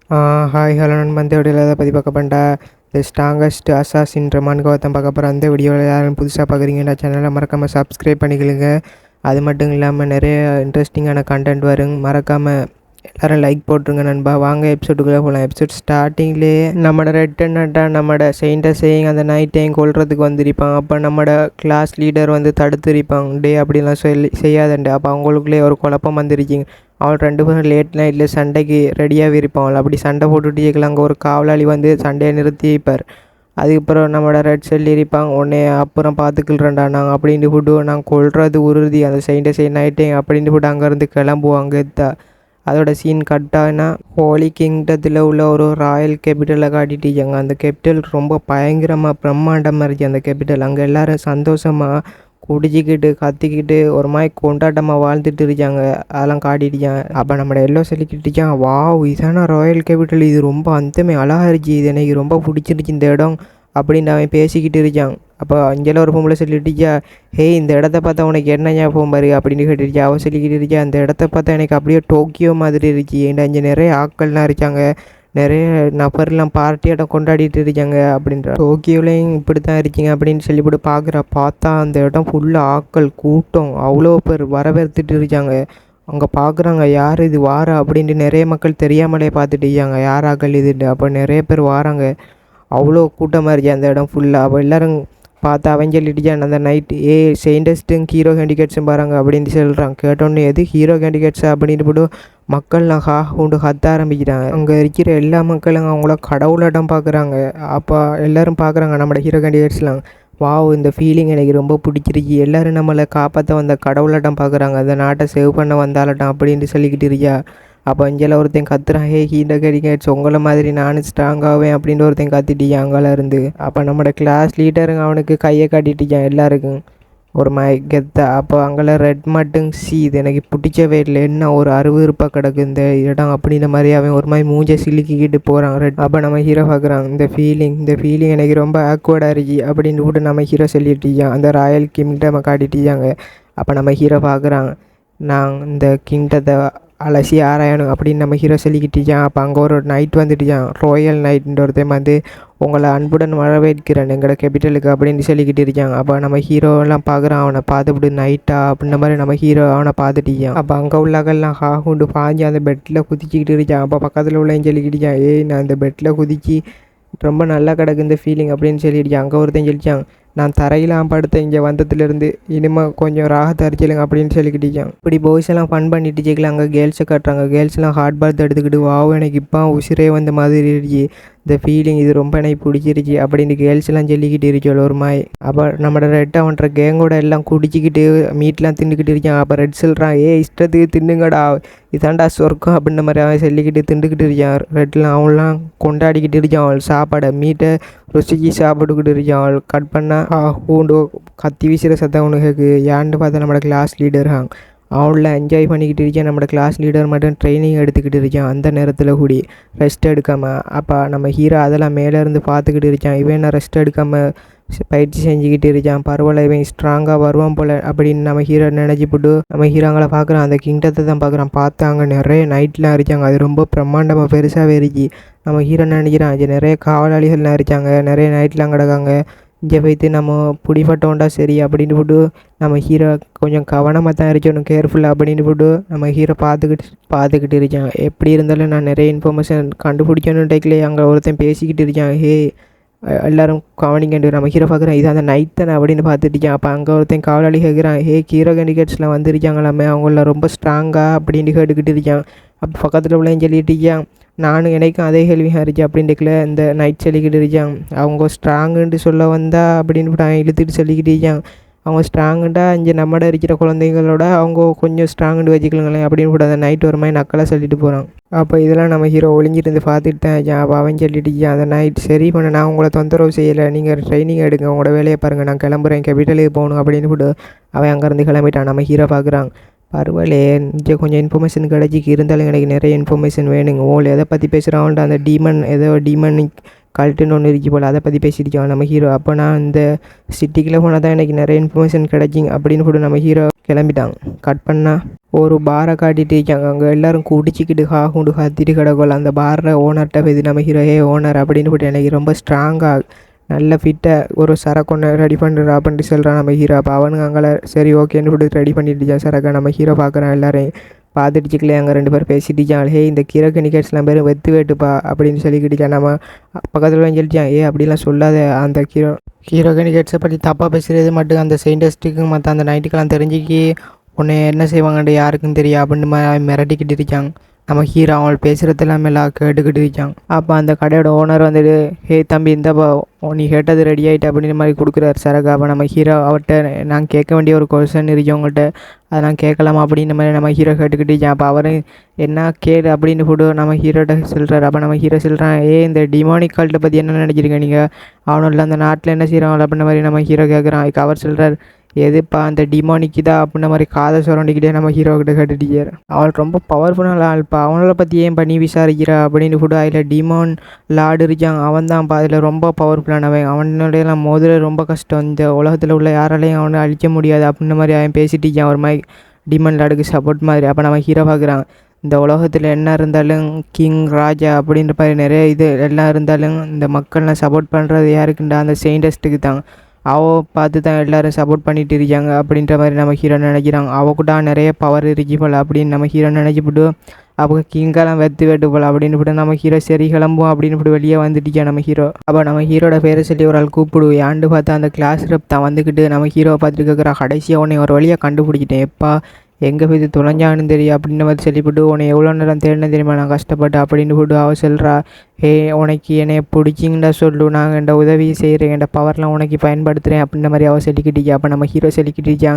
Hi hello நண்பன். இந்த வீடியோவில் எதை பற்றி பார்க்க போறேன்டா, தி ஸ்ட்ராங்கஸ்ட் அசாசின்ற மன்கோவத்தை பார்க்க போகிறேன். அந்த வீடியோவில் யாரும் புதுசாக பார்க்குறீங்கன்னா சேனலை மறக்காமல் சப்ஸ்கிரைப் பண்ணிக்கலுங்க. அது மட்டும் இல்லாமல் நிறைய இன்ட்ரெஸ்டிங்கான கண்டென்ட் வரும், மறக்காமல் எல்லோரும் லைக் போட்டுருங்க நண்பா. வாங்க எபிசோடுக்குள்ளே போகலாம். எபிசோட் ஸ்டார்டிங்லேயே நம்மளோட ரெட்டனட்டா நம்மளோட செயின்டஸையும் அந்த நைட்டையும் கொள்றதுக்கு வந்திருப்பான். அப்போ நம்மளோட கிளாஸ் லீடர் வந்து தடுத்துருப்பாங்க, டே அப்படிலாம் செய்யாதண்டு. அப்போ அவங்களுக்குள்ளே ஒரு குழப்பம் வந்துருச்சிங்க. அவள் 2 பேரும் லேட் நைட்டில் சண்டைக்கு ரெடியாக இருப்பாள். அப்படி சண்டை போட்டுட்டு அங்கே ஒரு காவலாளி வந்து சண்டையை நிறுத்திப்பார். அதுக்கப்புறம் நம்மளோட ரெட் சொல்லியிருப்பாங்க, உடனே அப்புறம் பார்த்துக்கலறேன்டா நாங்கள் அப்படின்ட்டு போட்டு நாங்கள் கொள்வது உறுதி அந்த செயின்டஸை நைட்டையும் அப்படின்ட்டு போட்டு அங்கேருந்து கிளம்புவாங்க. அதோட சீன் கட்டானா ஹோலி கிங்டத்தில் உள்ள ஒரு ராயல் கேபிட்டலை காட்டிட்டுருக்காங்க. அந்த கேபிட்டல் ரொம்ப பயங்கரமாக பிரம்மாண்டமாக இருந்துச்சு. அந்த கேபிட்டல் அங்கே எல்லோரும் சந்தோஷமாக குடிச்சிக்கிட்டு கத்திக்கிட்டு ஒரு மாதிரி கொண்டாட்டமாக வாழ்ந்துட்டு இருக்காங்க. அதெல்லாம் காட்டிட்டுச்சாங்க. அப்போ நம்ம எல்லாம் சொல்லிக்கிட்டுச்சான், வாவ் இதான ராயல் கேபிட்டல், இது ரொம்ப அந்தமே அழகாக இருந்துச்சு, இது எனக்கு ரொம்ப பிடிச்சிருச்சு இந்த இடம் அப்படின்னு அவன் பேசிக்கிட்டு இருக்கான். அப்போ அங்கெல்லாம் ஒரு பொம்பளை சொல்லிட்டுச்சா, ஹேய் இந்த இடத்த பார்த்தா உனக்கு என்ன ஞாபகம் பாரு அப்படின்னு கேட்டுருச்சா. அவன் சொல்லிக்கிட்டு இருக்கா, அந்த இடத்த பார்த்தா எனக்கு அப்படியே டோக்கியோ மாதிரி இருந்துச்சு, ஏன்டா இங்கே நிறைய ஆட்கள்லாம் இருக்காங்க, நிறைய நபர்லாம் பார்ட்டியாட்டம் கொண்டாடிட்டு இருக்காங்க அப்படின்ற. டோக்கியோலையும் இப்படி தான் இருக்கீங்க அப்படின்னு சொல்லிவிட்டு பார்த்தா அந்த இடம் ஃபுல்லாக ஆட்கள் கூட்டம், அவ்வளோ பேர் வரவேற்றுட்டு இருக்காங்க. அங்கே பார்க்குறாங்க, யார் இது வாரா அப்படின்ட்டு நிறைய மக்கள் தெரியாமலே பார்த்துட்டு இருக்காங்க, யார் ஆக்கள் இதுன்ட்டு. அப்போ நிறைய பேர் வாராங்க, அவ்வளோ கூட்டமாக இருந்துச்சு அந்த இடம் ஃபுல்லாக. அப்போ எல்லோரும் பார்த்து அவன் சொல்லிட்டுச்சான், அந்த நைட்டு செயின்டஸ்ட்டும் ஹீரோ கேண்டிகேட்ஸும் பாருங்க அப்படின்னு சொல்கிறான். கேட்டோன்னே எது ஹீரோ கேண்டிகேட்ஸா அப்படின்ட்டு போட்டு மக்கள்லாம் உண்டு கத்த ஆரம்பிக்கிறாங்க. அங்கே இருக்கிற எல்லா மக்களும் அவங்கள கடவுளாட்டம் பார்க்குறாங்க. அப்போ எல்லோரும் பார்க்குறாங்க நம்மளோட ஹீரோ கேண்டிகேட்ஸ்லாம். வாவ் இந்த ஃபீலிங் எனக்கு ரொம்ப பிடிச்சிருச்சு, எல்லோரும் நம்மளை காப்பாற்ற வந்த கடவுளாட்டம் பார்க்குறாங்க, அந்த நாட்டை சேவ் பண்ண வந்தாலட்டம் அப்படின்ட்டு சொல்லிக்கிட்டு இருக்கியா. அப்போ அங்கெல்லாம் ஒருத்தன் கத்துறான், ஹே ஹீரோ கேண்டிகேட்ஸ் உங்களை மாதிரி நானும் ஸ்ட்ராங்காகவேன் அப்படின்ட்டு ஒருத்தன் கத்திட்டியா அங்கெல்லாம் இருந்து. அப்போ நம்மளோட கிளாஸ் லீடருங்க அவனுக்கு கையை காட்டிட்டிச்சான் எல்லாருக்கும் ஒரு கெத்தா. அப்போ அங்கெல்லாம் ரெட் மட்டும் இது எனக்கு பிடிச்சவே இல்லை, என்ன ஒரு அருவருப்பாக கிடக்கு இந்த இடம் அப்படின்ற மாதிரி அவன் ஒரு மாதிரி மூஞ்சை சிலுக்கிக்கிட்டு போகிறான் ரெட். அப்போ நம்ம ஹீரோ பார்க்குறான், இந்த ஃபீலிங் எனக்கு ரொம்ப ஆக்வர்டாக இருக்கு அப்படின்னு கூட நம்ம ஹீரோ சொல்லிட்டுருக்கான். அந்த ராயல் கிங்டம் காட்டிட்டுருக்காங்க. அப்போ நம்ம ஹீரோ பார்க்குறான், நான் இந்த கிங்டத்தை அலசி ஆராயணும் அப்படின்னு நம்ம ஹீரோ சொல்லிக்கிட்டுச்சான். அப்போ அங்கே ஒரு நைட் வந்துட்டுச்சான், ராயல் நைட்ன்ற ஒருத்தன் வந்து உங்களை அன்புடன் வரவேற்கிறேன் எங்களோட கேபிட்டலுக்கு அப்படின்னு சொல்லிக்கிட்டு இருக்காங்க. அப்போ நம்ம ஹீரோலாம் பார்க்குறான், அவனை பார்த்துவிட்டு நைட்டா அப்படின்ற மாதிரி நம்ம ஹீரோ அவனை பார்த்துட்டிருக்கான். அப்போ அங்கே உள்ளாக்கெல்லாம் ஹாகுண்டு பாஞ்சு அந்த பெட்டில் குதிச்சிக்கிட்டு இருக்கான். அப்போ பக்கத்தில் உள்ளவன் சொல்லிக்கிட்டுச்சான், ஏய் நான் அந்த பெட்டில் குதிச்சு ரொம்ப நல்லா கிடக்கு இந்த ஃபீலிங் அப்படின்னு சொல்லிடுச்சான். அங்கே ஒருத்தன் சொல்லிச்சான், நான் தரையிலாம் படுத்த இங்கே வந்ததுலேருந்து இனிமேல் கொஞ்சம் ராகத்தை அரிச்சலுங்க அப்படின்னு சொல்லிக்கிட்டான். இப்படி பாய்ஸ் எல்லாம் ஃபன் பண்ணிட்டு ஜெயிக்கல. அங்கே கேர்ள்ஸை காட்டுறாங்க, கேர்ள்ஸ்லாம் ஹார்ட் பாத் எடுத்துக்கிட்டு வாவ் எனக்கு இப்போ உசிரே வந்த மாதிரி இருந்துச்சு, இந்த ஃபீலிங் இது ரொம்ப எனக்கு பிடிச்சிருச்சு அப்படின்னு கேர்ள்ஸ்லாம் சொல்லிக்கிட்டு இருக்கோம் ஒரு மாய். அப்போ நம்மளோட ரெட் அவன்ற கேங்கோட எல்லாம் குடிச்சிக்கிட்டு மீட்லாம் தின்னுக்கிட்டு இருக்கான். அப்போ ரெட் சொல்கிறான், ஏ இஷ்டத்துக்கு தின்னுங்கடா இதாண்டா சொர்க்கம் அப்படின்ற மாதிரி அவன் சொல்லிக்கிட்டு திண்டுக்கிட்டு இருக்கான். ரெட்லாம் அவன்லாம் கொண்டாடிக்கிட்டு இருக்கான், அவள் சாப்பாடை மீட்டை ருசிக்கு சாப்பிட்டுக்கிட்டு இருக்கான். அவள் கட் பண்ணால் ஊண்டு கத்தி வீசுகிற சத்தம் உனக்கு ஏன்னு பார்த்தா நம்மளோட கிளாஸ் லீடர் அவளை என்ஜாய் பண்ணிக்கிட்டு இருக்கேன். நம்மளோட கிளாஸ் லீடர் மட்டும் ட்ரைனிங் எடுத்துக்கிட்டு இருக்கேன் அந்த நேரத்தில் கூடி ரெஸ்ட் எடுக்காமல். அப்போ நம்ம ஹீரோ அதெல்லாம் மேலேருந்து பார்த்துக்கிட்டு இருக்கான். இவன் ரெஸ்ட் எடுக்காமல் பயிற்சி செஞ்சுக்கிட்டு இருக்கான். பரவாயில்ல இவன் ஸ்ட்ராங்காக வருவான் போல் அப்படின்னு நம்ம ஹீரோ நினச்சிப்பட்டு நம்ம ஹீரோங்களை பார்க்குறான். அந்த கிங்டத்தை தான் பார்க்குறான். பார்த்தாங்க நிறைய நைட்லாம் இருக்காங்க, அது ரொம்ப பிரம்மாண்டமாக பெருசாகவே இருக்கு. நம்ம ஹீரோ நினைக்கிறான், இங்கே நிறைய காவலாளிகள்லாம் இருக்காங்க, நிறைய நைட்லாம் கிடக்காங்க, இங்கே போய்த்து நம்ம பிடிபட்டோண்டா சரி அப்படின்ட்டு போட்டு நம்ம ஹீரோ கொஞ்சம் கவனமாக தான் இருக்கணும், கேர்ஃபுல்லாக அப்படின்ட்டு போட்டு நம்ம ஹீரோ பார்த்துக்கிட்டு இருக்கான். எப்படி இருந்தாலும் நான் நிறைய இன்ஃபர்மேஷன் கண்டுபிடிக்கணும் டைக்கில் அங்கே ஒருத்தன் பேசிக்கிட்டு இருக்கான். ஹே எல்லோரும் கவனிக்கண்டு நம்ம ஹீரோ பார்க்குறேன், இது அந்த நைட் தானே அப்படின்னு பார்த்துட்டு இருக்கேன். அப்போ அங்கே ஒருத்தன் காவலாளி கேட்குறான், ஹே ஹீரோ கேண்டிகேட்ஸ்லாம் வந்துருக்காங்களாமே அவங்கள ரொம்ப ஸ்ட்ராங்காக அப்படின்ட்டு கேட்டுக்கிட்டு இருக்கான். அப்போ பக்கத்தில் உள்ளேன்னு சொல்லிட்டு இருக்கான், நானும் எனக்கும் அதே கேள்வியாக இருந்துச்சு அப்படின்ட்டுக்குள்ள இந்த நைட் சொல்லிக்கிட்டு இருக்கான். அவங்க ஸ்ட்ராங்குன்ட்டு சொல்ல வந்தா அப்படின்னு அவன் இழுத்துட்டு சொல்லிக்கிட்டு இருக்கான். அவங்க ஸ்ட்ராங்குண்டா இங்கே நம்மட இருக்கிற குழந்தைங்களோட அவங்க கொஞ்சம் ஸ்ட்ராங்குன்னு வச்சுக்கலுங்களேன் அப்படின்னு கூட அந்த நைட் ஒரு மாதிரி நக்கலாக சொல்லிட்டு போகிறான். அப்போ இதெல்லாம் நம்ம ஹீரோ ஒளிஞ்சிருந்து பார்த்துட்டு தான் இருக்கேன். அப்போ அவன் சொல்லிட்டு அந்த நைட் சரி பண்ண நான் உங்களை தொந்தரவு செய்யலை, நீங்கள் ட்ரைனிங் எடுங்க, உங்களோட வேலையை பாருங்கள், நான் கிளம்புறேன் கேபிட்டலுக்கு போகணும் அப்படின்னு கூட அவன் அங்கேருந்து கிளம்பிட்டான். நம்ம ஹீரோ பார்க்குறான், பரவாயில்லையே இங்கே கொஞ்சம் இன்ஃபர்மேஷன் கிடச்சிக்கு, இருந்தாலும் எனக்கு நிறைய இன்ஃபர்மேஷன் வேணுங்க. எதை பற்றி பேசுகிறான்ட்டு அந்த டீமன் ஏதோ டீமனிக் கல்ட்டுன்னு ஒன்று இருக்கு போல், அதை பற்றி பேசியிருக்கான் நம்ம ஹீரோ. அப்போ நான் இந்த சிட்டிக்குள்ளே போனால் தான் எனக்கு நிறைய இன்ஃபர்மேஷன் கிடைக்கும் அப்படின்னு கூட நம்ம ஹீரோ கிளம்பிட்டாங்க. கட் பண்ணால் ஒரு பாரை காட்டிகிட்டு இருக்காங்க. அங்கே எல்லோரும் குடிச்சிக்கிட்டு ஹாகுண்டு கத்திட்டு கிடக்கல. அந்த பாரை ஓனர்கிட்ட போய் நம்ம ஹீரோ ஓனர் அப்படின்னு போட்டு எனக்கு ரொம்ப ஸ்ட்ராங்காக நல்ல ஃபிட்டாக ஒரு சரக்கு ஒன்று ரெடி பண்ணுறா அப்படின்ட்டு சொல்கிறான் நம்ம ஹீரோ. அப்போ அவனுங்க அங்கே சரி ஓகேன்னு போட்டு ரெடி பண்ணிட்டு சரக்கா நம்ம ஹீரோ பார்க்குறான். எல்லாரையும் பார்த்துட்டுச்சிக்கலே அங்கே 2 பேர் பேசிட்டுச்சான். இந்த கீரோகனிக்கட்ஸ்லாம் பேர் வெத்து வேட்டுப்பா அப்படின்னு சொல்லிக்கிட்டுச்சான். நம்ம பக்கத்தில் சொல்லிச்சான், அப்படிலாம் சொல்லாத, அந்த கீரோகனிக்கட்ஸை பற்றி தப்பாக பேசுகிறது மட்டும் அந்த சயின்டிஸ்ட்டுக்கு மற்ற அந்த நைட்டுக்கெல்லாம் தெரிஞ்சுக்கி உன்னை என்ன செய்வாங்கன்ட்டு யாருக்கும் தெரியும் அப்படின்னு மிரட்டிக்கிட்டு இருக்காங்க. நம்ம ஹீரோ அவள் பேசுகிறதெல்லாம் எல்லாம் கேட்டுக்கிட்டு இருக்காங்க. அப்போ அந்த கடையோட ஓனர் வந்துட்டு தம்பி இந்தப்பா நீ கேட்டது ரெடி ஆகிட்டு அப்படின்னு மாதிரி கொடுக்குறாரு சரக்கு. அப்போ நம்ம ஹீரோ அவர்கிட்ட நான் கேட்க வேண்டிய ஒரு கொஸ்டின் இருக்கு உங்கள்கிட்ட, அதை நான் கேட்கலாமா அப்படின்ற மாதிரி நம்ம ஹீரோ கேட்டுக்கிட்டு இருக்கான். அப்போ அவரும் என்ன கேடு அப்படின்னு போட்டு நம்ம ஹீரோட்ட சொல்கிறார். அப்போ நம்ம ஹீரோ சொல்கிறான், இந்த டிமானிக் கல்ட்டை பற்றி என்ன நினைக்கிறீங்க நீங்கள், அவனும் இல்லை அந்த நாட்டில் என்ன செய்கிறாங்க அப்படின்ற மாதிரி நம்ம ஹீரோ கேட்குறான். அதுக்கு அவர் சொல்கிறார், எதுப்பா அந்த டிமானிக்கு தான் அப்படின்ற மாதிரி காதை சுரண்டிக்கிட்டே நம்ம ஹீரோக்கிட்ட கேட்டுட்டியார். அவள் ரொம்ப பவர்ஃபுல்லான ஆள்ப்பா, அவனை பற்றி ஏன் பண்ணி விசாரிக்கிறா அப்படின்னு கூட அதில் டிமான் லார்டு இருக்கான், அவன் தான்ப்பா அதில் ரொம்ப பவர்ஃபுல்லானவன், அவனுடையலாம் மோதிர ரொம்ப கஷ்டம், இந்த உலகத்தில் உள்ள யாராலையும் அவனை அழிக்க முடியாது அப்படின்ற மாதிரி அவன் பேசிட்டு இருக்கான் ஒரு மாதிரி டிமான் லார்டுக்கு சப்போர்ட் மாதிரி. அப்போ நம்ம ஹீரோ பார்க்குறான், இந்த உலகத்தில் என்ன இருந்தாலும் கிங் ராஜா அப்படின்ற மாதிரி நிறைய இது எல்லாம் இருந்தாலும் இந்த மக்கள்லாம் சப்போர்ட் பண்ணுறது யாருக்குண்டா, அந்த சயின்டிஸ்ட்டுக்கு தான், பார்த்து தான் எல்லோரும் சப்போர்ட் பண்ணிட்டு இருக்காங்க அப்படின்ற மாதிரி நம்ம ஹீரோ நினைக்கிறாங்க. கூட நிறைய பவர் இருக்கு போல் அப்படின்னு நம்ம ஹீரோ நினச்சிவிட்டு அப்போ கிங்கெல்லாம் வெட்டு போல் அப்படின்னு போட்டு நம்ம ஹீரோ சரி கிளம்புவோம் அப்படின்னு போட்டு வெளியே வந்துட்டிக்கா நம்ம ஹீரோ. அப்போ நம்ம ஹீரோட பேரை சொல்லி ஒரு ஆள் கூப்பிடுவோம். ஏன்னு பார்த்தா அந்த கிளாஸ் ரெப் தான் வந்துக்கிட்டு நம்ம ஹீரோவை பார்த்துட்டு கேட்குறா, கடைசியாக உன்னை ஒரு வழியாக கண்டுபிடிக்கிட்டேன், எப்பா எங்கே போய் தொலைஞ்சான்னு தெரியும் அப்படின்னு மாதிரி சொல்லிவிட்டு உன்னை எவ்வளோ நேரம் தேடின தெரியுமா நான் கஷ்டப்பட்டு அப்படின்னு போட்டு அவள் சொல்கிறா, உனக்கு என்னை பிடிச்சிங்கடா சொல்லு, நாங்கள் என்ட உதவி செய்கிறேன், என்ட பவர்லாம் உனக்கு பயன்படுத்துகிறேன் அப்படின்ற மாதிரி அவள் சொல்லிக்கிட்டீங்க. அப்போ நம்ம ஹீரோ சொல்லிக்கிட்டு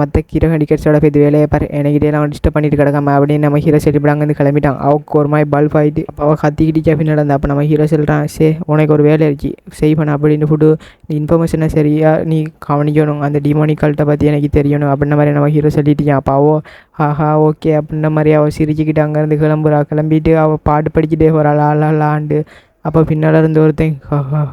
மற்ற கீரோகனிக்கட்ஸோட போய் வேலையை பாரு, எனக்கிட்டேலாம் டிஸ்டர்ப் பண்ணிட்டு கிடக்காம அப்படின்னு நம்ம ஹீரோ சொல்லிவிட்டு அங்கேருந்து கிளம்பிட்டான். அவளுக்கு ஒரு மாதிரி பல்ப் ஆகிட்டு அப்போ அவள் கத்திக்கிட்டே பின்னாடி. அப்போ நம்ம ஹீரோ சொல்கிறான், உனக்கு ஒரு வேலை இருக்கு செய்வேன் அப்படின்னு போட்டு நீ இன்ஃபர்மேஷனை சரியாக நீ கவனிக்கணும், அந்த டிமானிக்கல்ட்டை பற்றி எனக்கு தெரியணும் அப்படின்ற மாதிரி நம்ம ஹீரோ சொல்லிட்டு அப்போ அவள் ஓகே அப்படின்ற மாதிரி அவள் சிரிச்சுக்கிட்டு அங்கேருந்து கிளம்பிட்டு அவள் பாட்டு படிச்சுட்டே போகிறாள் ஆளாண்டு. அப்போ பின்னால் இருந்து ஒருத்தன்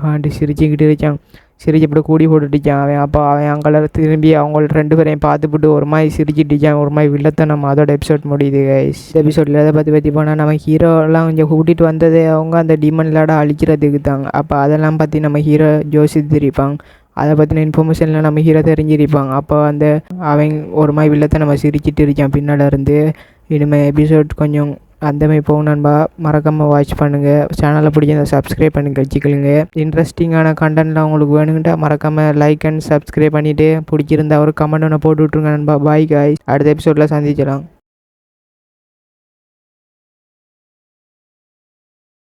ஹாண்டு சிரிச்சுக்கிட்டு இருக்கான். சிரிச்சப்படி கூடி போட்டுட்டுச்சான் அவன். அப்போ அவன் அங்கே திரும்பி அவங்கள 2 பேரையும் பார்த்துப்பட்டு ஒரு மாதிரி சிரிச்சிட்டுச்சான், ஒரு மாதிரி வில்லத்தனம். அதோட எபிசோட் முடியுது கைஸ். இந்த எபிசோடில் எதை பற்றி போனால் நம்ம ஹீரோலாம் கொஞ்சம் கூட்டிகிட்டு வந்ததே அவங்க அந்த டீமன் லார்டை அழிக்கிறதுக்கு தாங்க. அப்போ அதெல்லாம் பற்றி நம்ம ஹீரோ யோசித்திருப்பாங்க, அதை பற்றின இன்ஃபர்மேஷன்லாம் நம்ம ஹீரோ தெரிஞ்சிருப்பாங்க. அப்போ அவன் ஒரு மாதிரி வில்லத்தை நம்ம சிரிச்சிட்டு இருக்கான் பின்னால் இருந்து. இனிமேல் எபிசோட் கொஞ்சம் அந்தமாதிரி போகும் நண்பா. மறக்காமல் வாட்ச் பண்ணுங்கள், சேனலை பிடிச்சிருந்தா சப்ஸ்கிரைப் பண்ணி வச்சுக்கலுங்க. இன்ட்ரெஸ்டிங்கான கண்டென்ட்லாம் உங்களுக்கு வேணுங்கிட்டா மறக்காமல் லைக் அண்ட் சப்ஸ்கிரைப் பண்ணிவிட்டு பிடிச்சிருந்தா ஒரு கமெண்ட் ஒன்று போட்டு விட்ருங்க நண்பா. பாய் காய்ஸ், அடுத்த எபிசோடில் சந்திக்கலாம்.